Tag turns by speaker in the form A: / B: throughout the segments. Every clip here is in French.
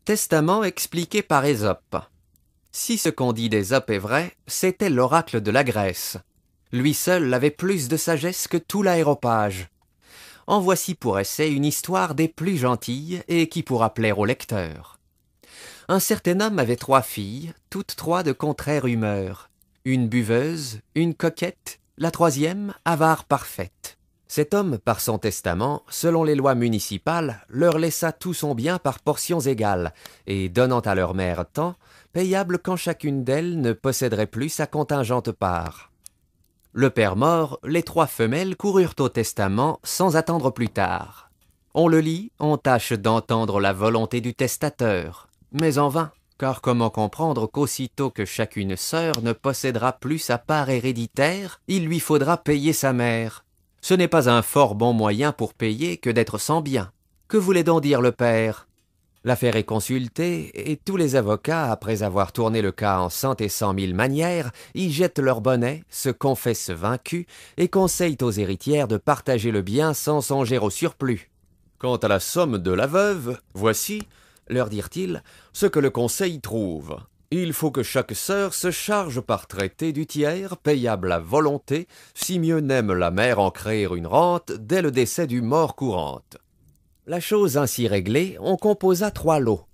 A: Testament expliqué par Ésope. Si ce qu'on dit d'Ésope est vrai, c'était l'oracle de la Grèce. Lui seul avait plus de sagesse que tout l'aéropage. En voici pour essai une histoire des plus gentilles et qui pourra plaire au lecteur. Un certain homme avait 3 filles, toutes 3 de contraire humeur. Une buveuse, une coquette, la 3e avare parfaite. Cet homme, par son testament, selon les lois municipales, leur laissa tout son bien par portions égales, et donnant à leur mère tant, payable quand chacune d'elles ne posséderait plus sa contingente part. Le père mort, les 3 femelles coururent au testament sans attendre plus tard. On le lit, on tâche d'entendre la volonté du testateur, mais en vain, car comment comprendre qu'aussitôt que chacune sœur ne possédera plus sa part héréditaire, il lui faudra payer sa mère. Ce n'est pas un fort bon moyen pour payer que d'être sans bien. Que voulait donc dire le père? L'affaire est consultée, et tous les avocats, après avoir tourné le cas en 100 et 100 000 manières, y jettent leur bonnet, se confessent vaincus, et conseillent aux héritières de partager le bien sans songer au surplus. Quant à la somme de la veuve, voici, leur dirent-ils, ce que le conseil trouve. Il faut que chaque sœur se charge par traité du tiers, payable à volonté, si mieux n'aime la mère en créer une rente dès le décès du mort courante. La chose ainsi réglée, on composa 3 lots.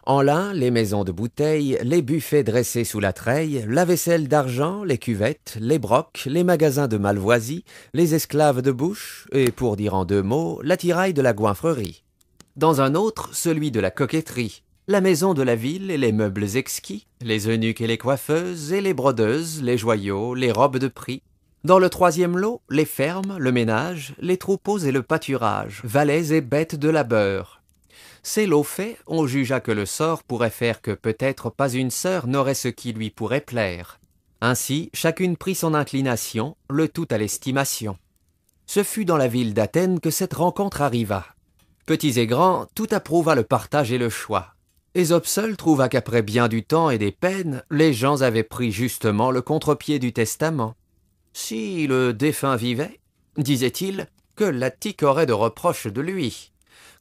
A: En l'un, les maisons de bouteilles, les buffets dressés sous la treille, la vaisselle d'argent, les cuvettes, les brocs, les magasins de malvoisie, les esclaves de bouche, et pour dire en 2 mots, l'attirail de la goinfrerie. Dans un autre, celui de la coquetterie, la maison de la ville et les meubles exquis, les eunuques et les coiffeuses, et les brodeuses, les joyaux, les robes de prix. Dans le 3e lot, les fermes, le ménage, les troupeaux et le pâturage, valets et bêtes de labeur. Ces lots faits, on jugea que le sort pourrait faire que peut-être pas une sœur n'aurait ce qui lui pourrait plaire. Ainsi, chacune prit son inclination, le tout à l'estimation. Ce fut dans la ville d'Athènes que cette rencontre arriva. Petits et grands, tout approuva le partage et le choix. Ésope seul trouva qu'après bien du temps et des peines, les gens avaient pris justement le contre-pied du testament. Si le défunt vivait, disait-il, que l'Attique aurait de reproches de lui.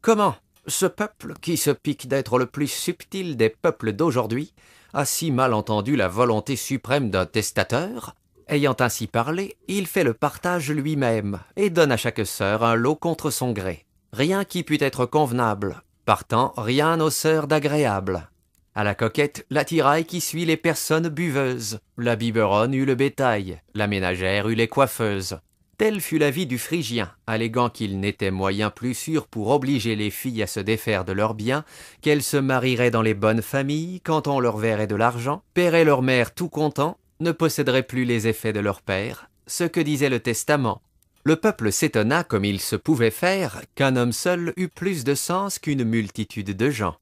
A: Comment, ce peuple, qui se pique d'être le plus subtil des peuples d'aujourd'hui, a si mal entendu la volonté suprême d'un testateur? Ayant ainsi parlé, il fait le partage lui-même, et donne à chaque sœur un lot contre son gré. Rien qui pût être convenable, partant rien aux sœurs d'agréable. À la coquette, l'attirail qui suit les personnes buveuses. La biberonne eut le bétail, la ménagère eut les coiffeuses. Tel fut l'avis du Phrygien, alléguant qu'il n'était moyen plus sûr pour obliger les filles à se défaire de leurs biens, qu'elles se marieraient dans les bonnes familles quand on leur verrait de l'argent, paieraient leur mère tout content, ne posséderaient plus les effets de leur père, ce que disait le testament. Le peuple s'étonna comme il se pouvait faire qu'un homme seul eût plus de sens qu'une multitude de gens.